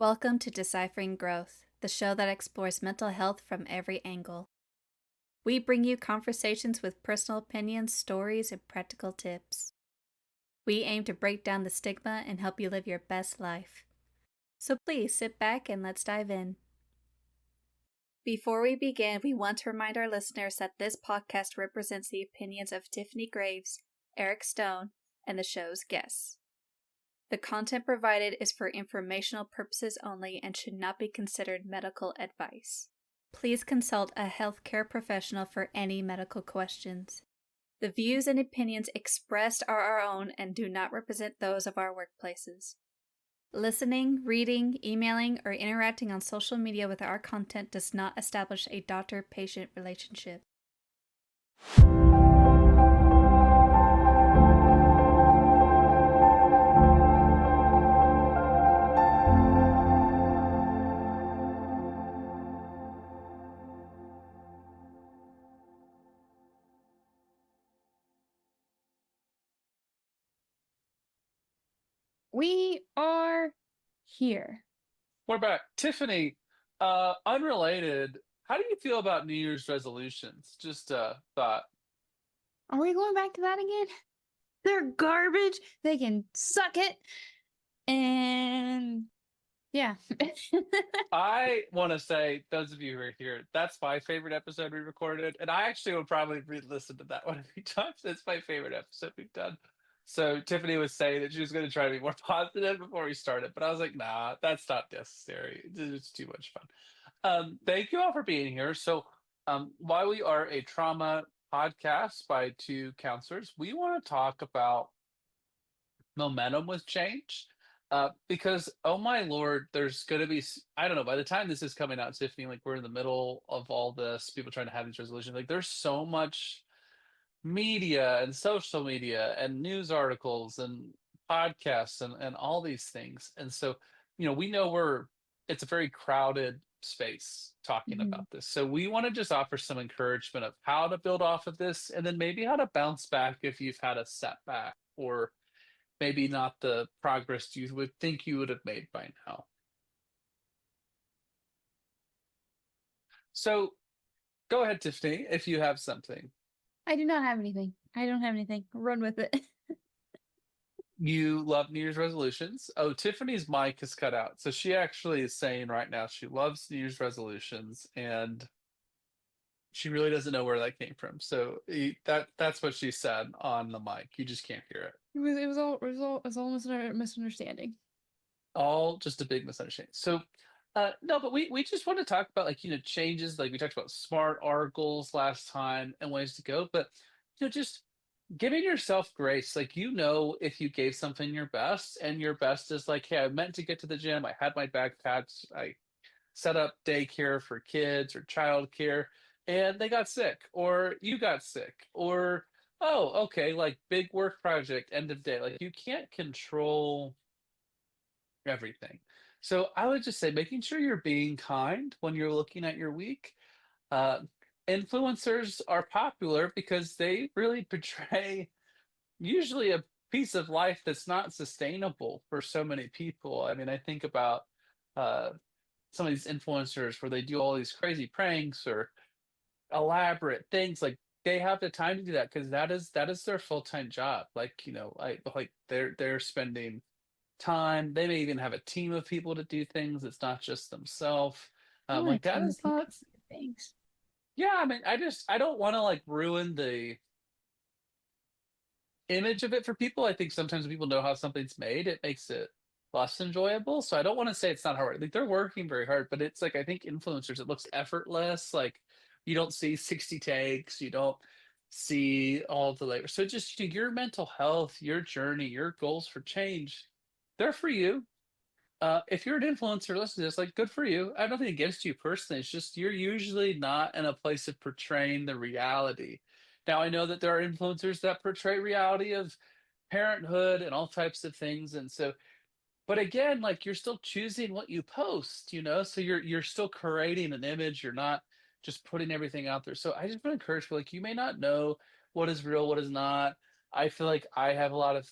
Welcome to Deciphering Growth, the show that explores mental health from every angle. We bring you conversations with personal opinions, stories, and practical tips. We aim to break down the stigma and help you live your best life. So please sit back and let's dive in. Before we begin, we want to remind our listeners that this podcast represents the opinions of Tiffany Graves, Eric Stone, and the show's guests. The content provided is for informational purposes only and should not be considered medical advice. Please consult a healthcare professional for any medical questions. The views and opinions expressed are our own and do not represent those of our workplaces. Listening, reading, emailing, or interacting on social media with our content does not establish a doctor-patient relationship. We are here. We're back. Tiffany, unrelated, how do you feel about New Year's resolutions? Just thought. Are we going back to that again? They're garbage. They can suck it. And yeah. I want to say, those of you who are here, that's my favorite episode we recorded. And I actually would probably re-listen to that one a few times. It's my favorite episode we've done. So Tiffany was saying that she was going to try to be more positive before we started. But I was like, nah, that's not necessary. It's too much fun. Thank you all for being here. So while we are a trauma podcast by two counselors, we want to talk about momentum with change. Because oh my lord, there's going to be I don't know, by the time this is coming out, Tiffany, like we're in the middle of all this, people trying to have these resolutions, like there's so much media and social media and news articles and podcasts and all these things. And so, we know it's a very crowded space talking Mhm. about this. So we want to just offer some encouragement of how to build off of this and then maybe how to bounce back if you've had a setback or maybe not the progress you would think you would have made by now. So go ahead, Tiffany, if you have something. I do not have anything. I don't have anything. Run with it. You love New Year's resolutions. Oh, Tiffany's mic is cut out. So she actually is saying right now she loves New Year's resolutions and she really doesn't know where that came from. So that's what she said on the mic. You just can't hear it. It was all a misunderstanding. All just a big misunderstanding. So no, but we just want to talk about like, changes. Like we talked about SMART articles last time and ways to go, but just giving yourself grace. Like, if you gave something your best and your best is like, hey, I meant to get to the gym. I had my backpacks. I set up daycare for kids or childcare and they got sick or you got sick or, oh, okay, like big work project, end of day. Like you can't control everything. So I would just say making sure you're being kind when you're looking at your week. Uh, Influencers are popular because they really portray usually a piece of life that's not sustainable for so many people. I mean, I think about uh, some of these influencers where they do all these crazy pranks or elaborate things. Like they have the time to do that because that is their full time job. Like like they're spending time. They may even have a team of people to do things. It's not just themselves. I want Like to that team is of people. not. Thanks. Yeah, I mean, I don't want to like ruin the image of it for people. I think sometimes when people know how something's made, it makes it less enjoyable. So I don't want to say it's not hard. Like they're working very hard, but it's like I think influencers, it looks effortless. Like you don't see 60 takes, you don't see all the labor. So just your mental health, your journey, your goals for change, they're for you. If you're an influencer, listen to this, like good for you. I have nothing against you personally. It's just you're usually not in a place of portraying the reality. Now I know that there are influencers that portray reality of parenthood and all types of things. And so, but again, like you're still choosing what you post, so you're still creating an image. You're not just putting everything out there. So I just want to encourage you, like you may not know what is real, what is not. I feel like I have a lot of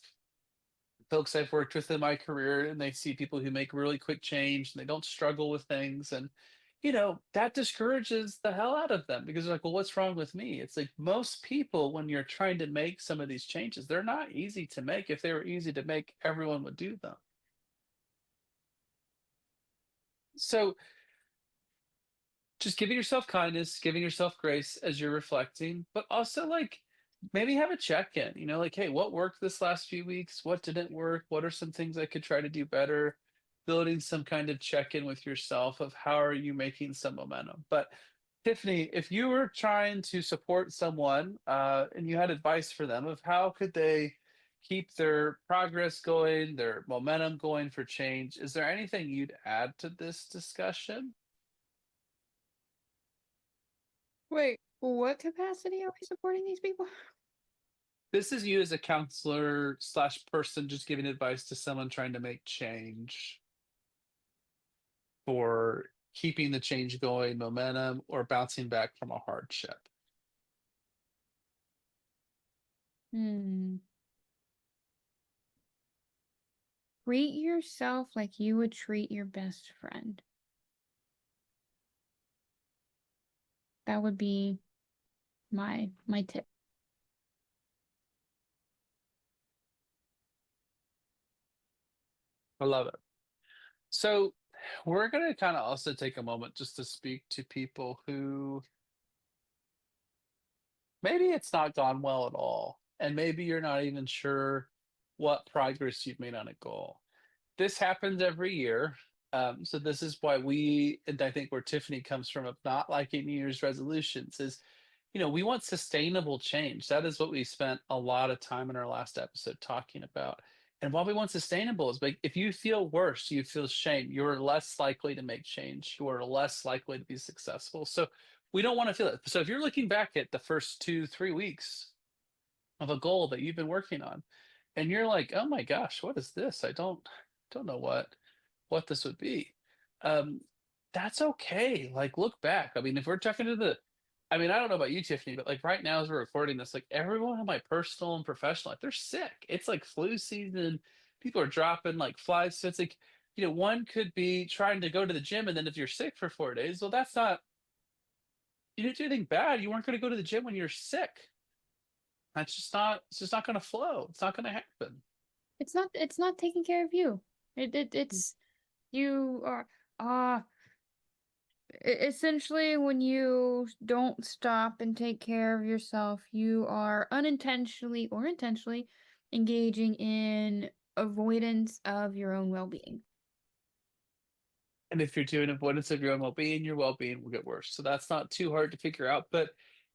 folks I've worked with in my career, and they see people who make really quick change and they don't struggle with things. And, that discourages the hell out of them because they're like, well, what's wrong with me? It's like most people, when you're trying to make some of these changes, they're not easy to make. If they were easy to make, everyone would do them. So just giving yourself kindness, giving yourself grace as you're reflecting, but also like maybe have a check in, like, hey, what worked this last few weeks? What didn't work? What are some things I could try to do better? Building some kind of check in with yourself of how are you making some momentum. But Tiffany, if you were trying to support someone and you had advice for them of how could they keep their progress going, their momentum going for change, is there anything you'd add to this discussion? Wait, what capacity are we supporting these people? This is you as a counselor slash person just giving advice to someone trying to make change for keeping the change going, momentum, or bouncing back from a hardship. Hmm. Treat yourself like you would treat your best friend. That would be my tip. I love it. So we're going to kind of also take a moment just to speak to people who maybe it's not gone well at all. And maybe you're not even sure what progress you've made on a goal. This happens every year. So this is why and I think where Tiffany comes from of not liking New Year's resolutions is, we want sustainable change. That is what we spent a lot of time in our last episode talking about. And what we want sustainable is like if you feel worse, you feel shame, you're less likely to make change, you are less likely to be successful. So we don't want to feel it. So if you're looking back at the first 2-3 weeks of a goal that you've been working on, and you're like, oh my gosh, what is this? I don't know what this would be. Um, that's okay. Like, look back. I mean, if we're talking to I mean, I don't know about you, Tiffany, but like right now as we're recording this, like everyone in my personal and professional life, they're sick. It's like flu season. People are dropping like flies. So it's like, one could be trying to go to the gym, and then if you're sick for 4 days, well, that's not, you didn't do anything bad. You weren't going to go to the gym when you're sick. It's just not going to flow. It's not going to happen. It's not taking care of you. It's you are uh essentially when you don't stop and take care of yourself, you are unintentionally or intentionally engaging in avoidance of your own well-being. And if you're doing avoidance of your own well-being, your well-being will get worse. So that's not too hard to figure out. But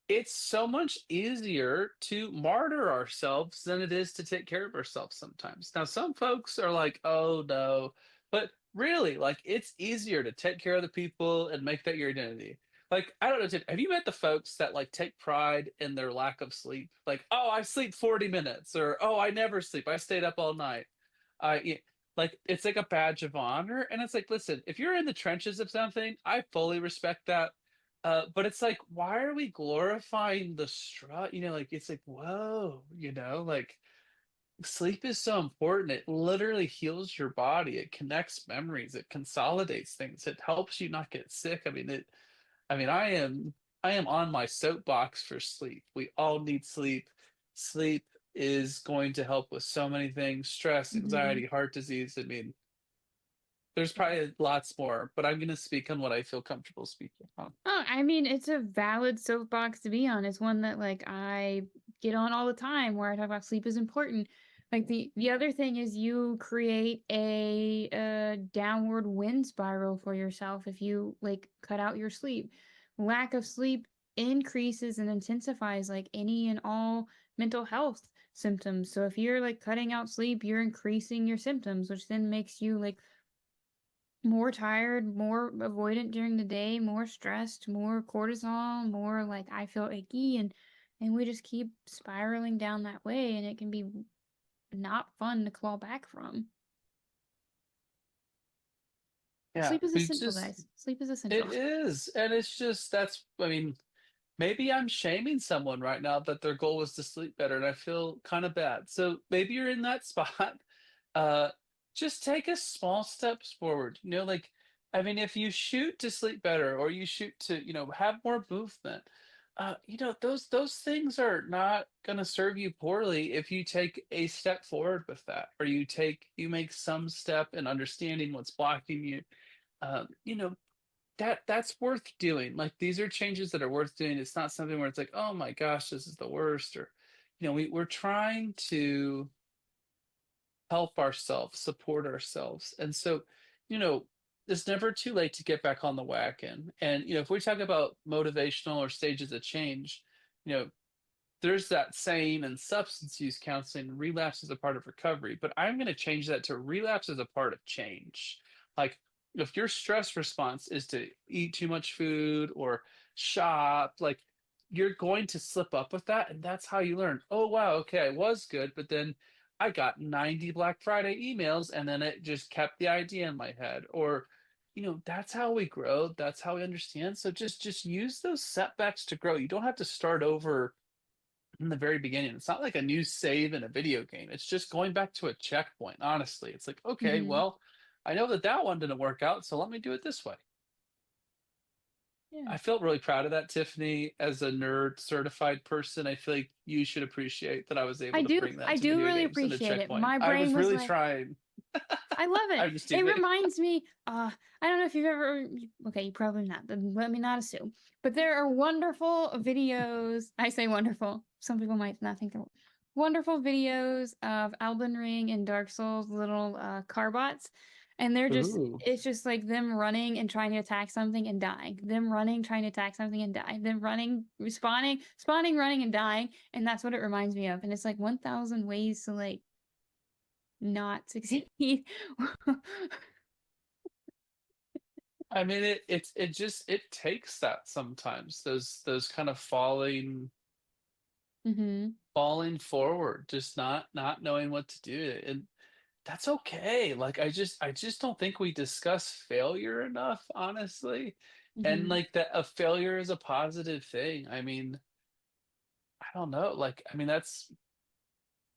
it's so much easier to martyr ourselves than it is to take care of ourselves sometimes. Now, some folks are like, oh no. But really, like it's easier to take care of the people and make that your identity. Like, I don't know, have you met the folks that like take pride in their lack of sleep? Like, oh, I sleep 40 minutes, or oh, I never sleep. I stayed up all night. Like it's like a badge of honor, and it's like, listen, if you're in the trenches of something, I fully respect that. But it's like, why are we glorifying the strut? Like it's like, whoa, like sleep is so important. It literally heals your body, it connects memories, it consolidates things, it helps you not get sick. I mean, I am on my soapbox for sleep. We all need sleep. Sleep is going to help with so many things: stress, Mhm. anxiety, heart disease. I mean, there's probably lots more, but I'm going to speak on what I feel comfortable speaking on. Oh, I mean, it's a valid soapbox to be on. It's one that like I get on all the time where I talk about sleep is important. Like the other thing is you create a downward wind spiral for yourself if you like cut out your sleep. Lack of sleep increases and intensifies like any and all mental health symptoms. So if you're like cutting out sleep, you're increasing your symptoms, which then makes you like more tired, more avoidant during the day, more stressed, more cortisol, more like I feel icky, and we just keep spiraling down that way, and it can be not fun to claw back from. Yeah, Sleep is we essential, just, guys. Sleep is it essential. is. And it's just, I mean, maybe I'm shaming someone right now that their goal was to sleep better, and I feel kind of bad. So maybe you're in that spot. uh, just take a small steps forward. Like, I mean, if you shoot to sleep better or you shoot to, have more movement, those things are not going to serve you poorly if you take a step forward with that, or you make some step in understanding what's blocking you. Um, you know, that's worth doing. Like, these are changes that are worth doing. It's not something where it's like, oh my gosh, this is the worst, or, we're trying to help ourselves, support ourselves. And so, you know, it's never too late to get back on the wagon. And, if we talk about motivational or stages of change, you know, there's that saying in substance use counseling, relapse is a part of recovery, but I'm going to change that to relapse is a part of change. Like, if your stress response is to eat too much food or shop, like, you're going to slip up with that. And that's how you learn. Oh, wow. Okay. I was good. But then I got 90 Black Friday emails and then it just kept the idea in my head. Or, that's how we grow. That's how we understand. So just use those setbacks to grow. You don't have to start over in the very beginning. It's not like a new save in a video game. It's just going back to a checkpoint. Honestly, it's like, okay, Mm-hmm. well, I know that one didn't work out, so let me do it this way. Yeah. I felt really proud of that, Tiffany. As a nerd certified person, I feel like you should appreciate that I was I able to do. bring that I to do video really games and a appreciate it. checkpoint. My I brain was was really like, trying. I love it. I'm just It teasing. reminds me, I don't know if you've ever, okay, you probably not, but let me not assume. But there are wonderful videos. I say wonderful. Some people might not think they're wonderful videos of Elden Ring and Dark Souls little car bots. And Ooh. it's just like them running and trying to attack something and dying. Them running, trying to attack something and dying. Them running, spawning, running and dying. And that's what it reminds me of. And it's like 1,000 ways to like not succeed. I mean, it takes that sometimes. Those kind of Mhm. falling forward, just not knowing what to do. And that's okay. Like, I just don't think we discuss failure enough, honestly. And Mhm. like, that a failure is a positive thing. I mean, I don't know. Like, I mean, that's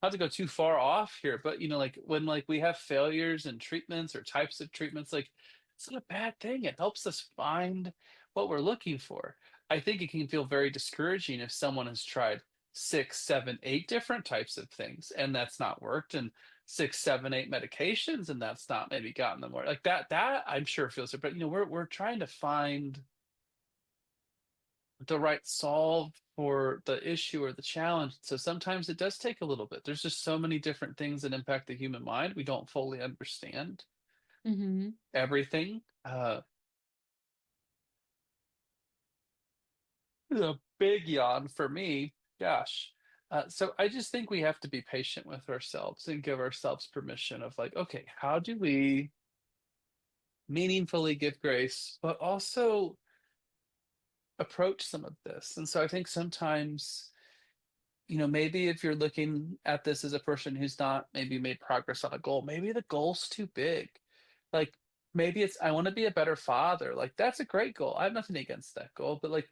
not to go too far off here, but like, when like we have failures and treatments or types of treatments, like, it's not a bad thing. It helps us find what we're looking for. I think it can feel very discouraging if someone has tried 6, 7, 8 different types of things and that's not worked, and 6, 7, 8 medications and that's not maybe gotten them more like that. That I'm sure feels it, but we're trying to find the right solve for the issue or the challenge. So sometimes it does take a little bit. There's just so many different things that impact the human mind. We don't fully understand Mhm. everything. It's a big yawn for me. Gosh. So I just think we have to be patient with ourselves and give ourselves permission of like, okay, how do we meaningfully give grace, but also approach some of this? And so I think sometimes, maybe if you're looking at this as a person who's not maybe made progress on a goal, maybe the goal's too big. Like, maybe it's, I want to be a better father. Like, that's a great goal. I have nothing against that goal, but like,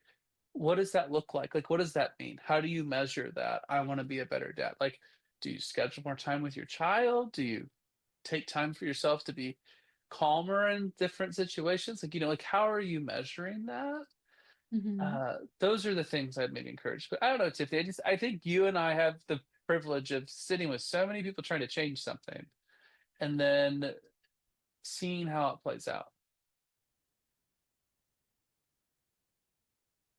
what does that look like? Like, what does that mean? How do you measure that? I want to be a better dad. Like, do you schedule more time with your child? Do you take time for yourself to be calmer in different situations? Like, like, how are you measuring that? Mhm. Those are the things I'd maybe encourage. But I don't know, Tiffany. I think you and I have the privilege of sitting with so many people trying to change something and then seeing how it plays out.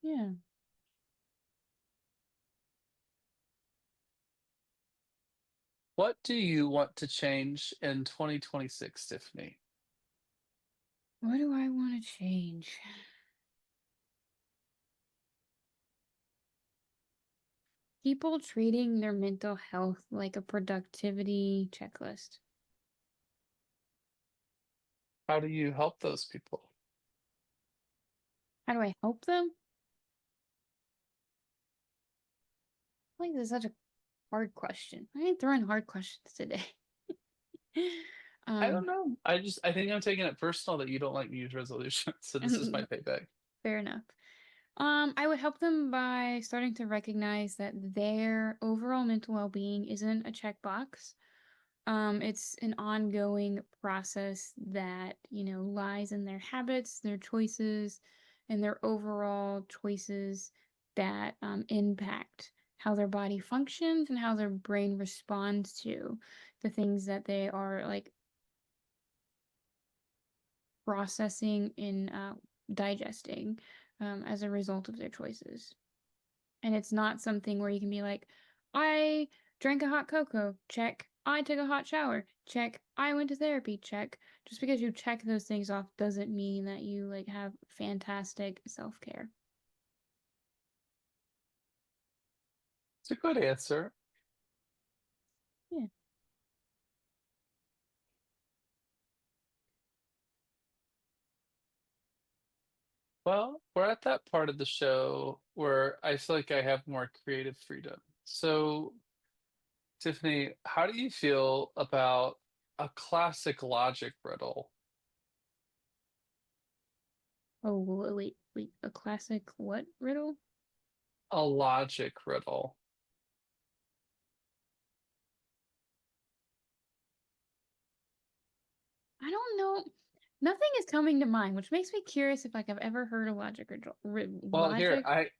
Yeah. What do you want to change in 2026, Tiffany? What do I want to change? People treating their mental health like a productivity checklist. How do you help those people? How do I help them? I think this is such a hard question. I ain't throwing hard questions today. I don't um, know. I think I'm taking it personal that you don't like New Year's resolutions. So this is my payback. fair enough. I would help them by starting to recognize that their overall mental well-being isn't a checkbox. It's an ongoing process that, lies in their habits, their choices, and their overall choices that impact how their body functions and how their brain responds to the things that they are like processing and digesting as a result of their choices. And it's not something where you can be like, I drank a hot cocoa, check. I took a hot shower, check. I went to therapy, check. Just because you check those things off doesn't mean that you like have fantastic self-care. It's a good answer. Yeah. Well, we're at that part of the show where I feel like I have more creative freedom. So, Tiffany, how do you feel about a classic logic riddle? Oh, wait. A classic what riddle? A logic riddle. I don't know. Nothing is coming to mind, which makes me curious if like I've ever heard a logic riddle. Well, here, Logic?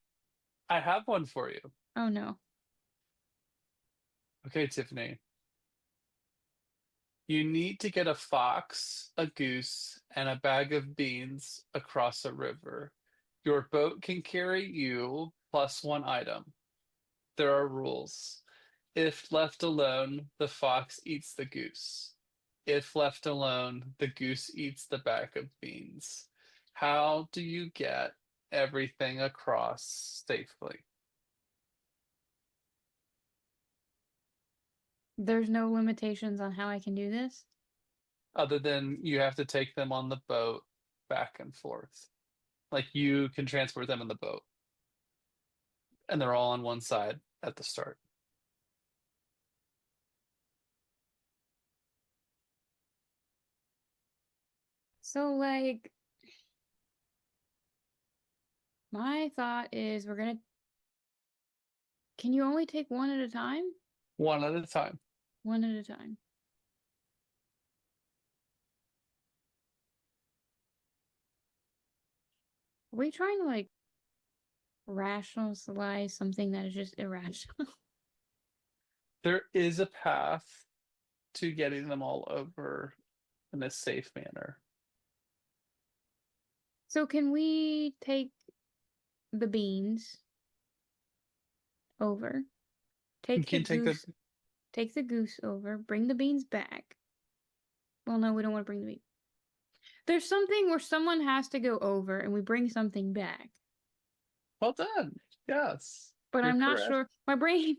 I have one for you. Oh no. Okay, Tiffany. You need to get a fox, a goose, and a bag of beans across a river. Your boat can carry you plus one item. There are rules. If left alone, the fox eats the goose. If left alone, the goose eats the bag of beans. How do you get everything across safely? There's no limitations on how I can do this. Other than you have to take them on the boat back and forth. Like you can transport them in the boat, and they're all on one side at the start. So like my thought is can you only take one at a time? One at a time. One at a time. Are we trying to like rationalize something that is just irrational? There is a path to getting them all over in a safe manner. So can we take the beans over, You take the can take the goose, take the goose over, bring the beans back? Well, no, we don't want to bring the beans. There's something where someone has to go over and we bring something back. well done. Yes. But You're I'm not correct. sure. My brain,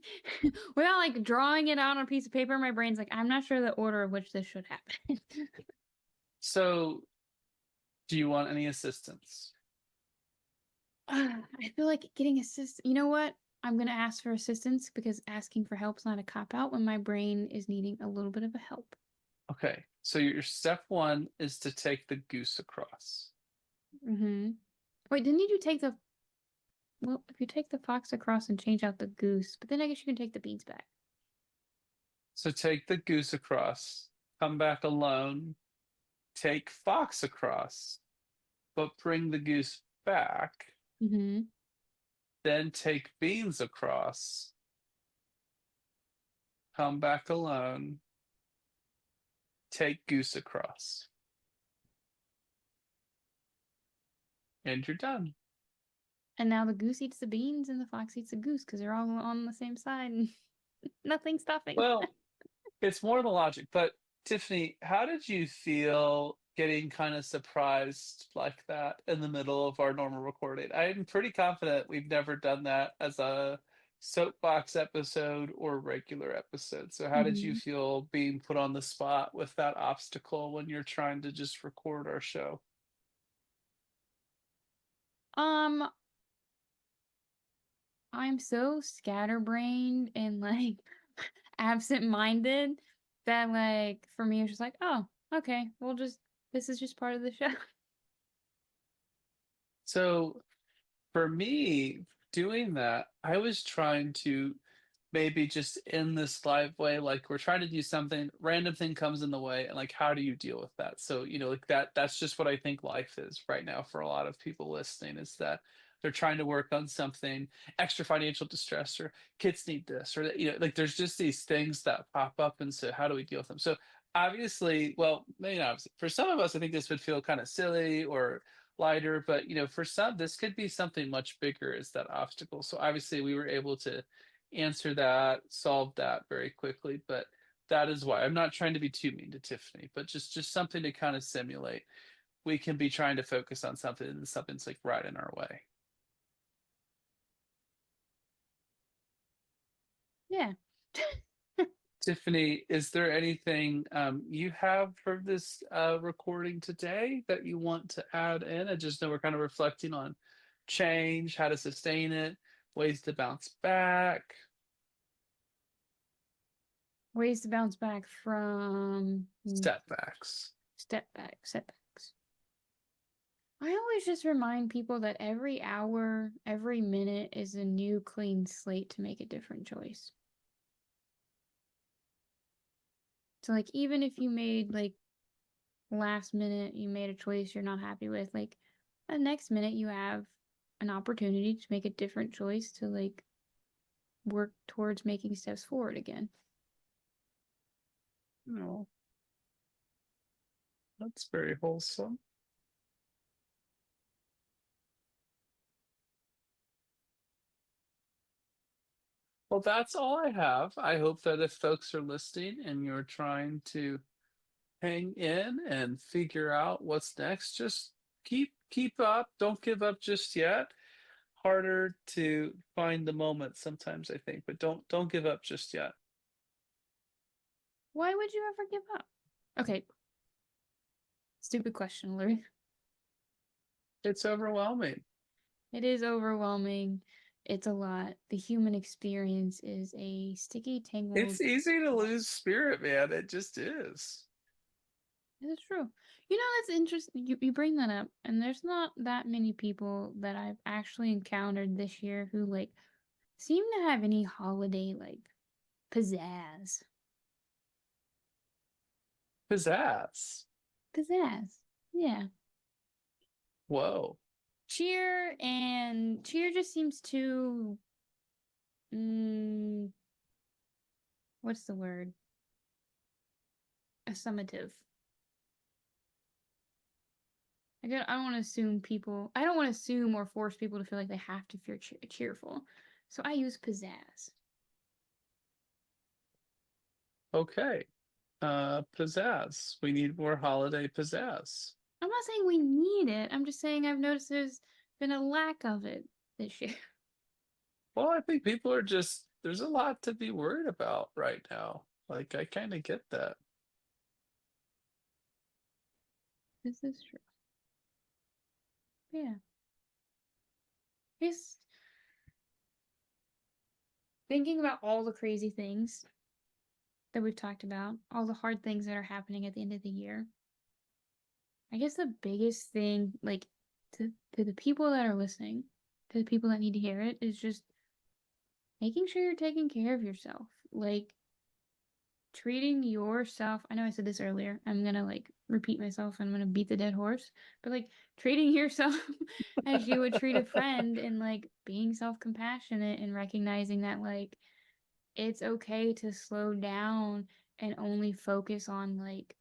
without like drawing it out on a piece of paper, my brain's like, I'm not sure the order of which this should happen. So, do you want any assistance? I feel like getting assistance. You know what? I'm going to ask for assistance because asking for help's not a cop out when my brain is needing a little bit of a help. Okay. So your step one is to take the goose across. Mm-hmm. Wait, didn't you take the... Well, if you take the fox across and change out the goose, but then I guess you can take the beans back. So take the goose across, come back alone, take fox across, but bring the goose back, Mm-hmm. then take beans across, come back alone, take goose across. And you're done. And now the goose eats the beans and the fox eats the goose because they're all on the same side and nothing's stopping. Well, it's more the logic, but Tiffany, how did you feel getting kind of surprised like that in the middle of our normal recording? I'm pretty confident we've never done that as a soapbox episode or regular episode. So how did you Mm-hmm. feel being put on the spot with that obstacle when you're trying to just record our show? Um, I'm so scatterbrained and like absent-minded that like for me it's just like, oh, okay, this is just part of the show. So for me, doing that, I was trying to maybe just in this live way, like we're trying to do something, random thing comes in the way, and like how do you deal with that? So, like that's just what I think life is right now for a lot of people listening, is that they're trying to work on something, extra financial distress, or kids need this, or like there's just these things that pop up, and so how do we deal with them? So obviously, well, maybe not obviously, for some of us, I think this would feel kind of silly or lighter, but for some, this could be something much bigger, is that obstacle. So obviously we were able to answer that, solve that very quickly. But that is why I'm not trying to be too mean to Tiffany, but just something to kind of simulate. We can be trying to focus on something, and something's like right in our way. Yeah. Tiffany, is there anything you have for this recording today that you want to add in? I just know we're kind of reflecting on change, how to sustain it, ways to bounce back. Ways to bounce back from Setbacks. setbacks. I always just remind people that every hour, every minute is a new clean slate to make a different choice. So like even if you made like last minute you made a choice you're not happy with, like the next minute you have an opportunity to make a different choice to like work towards making steps forward again. No, that's very wholesome. Well, that's all I have. I hope that if folks are listening and you're trying to hang in and figure out what's next, just keep up. Don't give up just yet. Harder to find the moment sometimes, I think, but don't give up just yet. Why would you ever give up? Okay. Stupid question, Larry. It's overwhelming. It is overwhelming. It's a lot. The human experience is a sticky, tangled. It's easy to lose spirit, man. It just is. It's true. That's interesting. You bring that up, and there's not that many people that I've actually encountered this year who like seem to have any holiday like pizzazz. Pizzazz. Pizzazz. Yeah. Whoa. Cheer just seems too what's the word? Assummative. I don't want to assume people. I don't want to assume or force people to feel like they have to feel cheerful. So I use pizzazz. Okay. Pizzazz. We need more holiday pizzazz. I'm not saying we need it. I'm just saying I've noticed there's been a lack of it this year. Well, I think people are just, there's a lot to be worried about right now. Like, I kind of get that. This is true. Yeah. Just thinking about all the crazy things that we've talked about, all the hard things that are happening at the end of the year. I guess the biggest thing, like to the people that are listening, to the people that need to hear it, is just making sure you're taking care of yourself. Like treating yourself. I know I said this earlier. I'm gonna like repeat myself. I'm gonna beat the dead horse. But like treating yourself as you would treat a friend, and like being self-compassionate and recognizing that like it's okay to slow down and only focus on like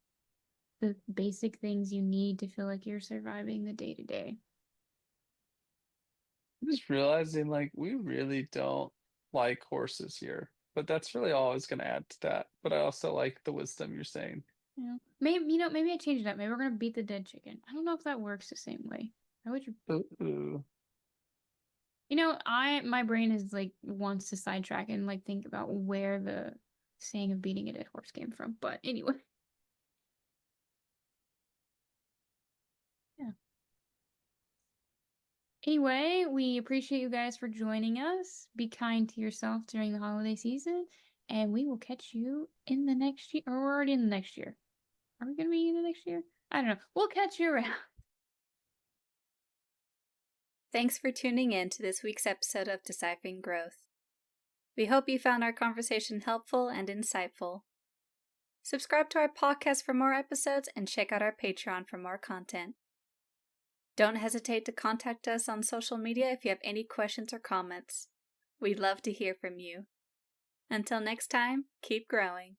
the basic things you need to feel like you're surviving the day to day. I'm just realizing, like, we really don't like horses here. But that's really all I was going to add to that. But I also like the wisdom you're saying. Maybe I changed it up. Maybe we're gonna beat the dead chicken. I don't know if that works the same way. How would you? Ooh. My brain is like wants to sidetrack and like think about where the saying of beating a dead horse came from. But anyway. Yeah. Anyway, we appreciate you guys for joining us. Be kind to yourself during the holiday season, and we will catch you in the next year. Or we're already in the next year. Are we gonna be in the next year? I don't know. We'll catch you around. Thanks for tuning in to this week's episode of Deciphering Growth. We hope you found our conversation helpful and insightful. Subscribe to our podcast for more episodes and check out our Patreon for more content. Don't hesitate to contact us on social media if you have any questions or comments. We'd love to hear from you. Until next time, keep growing.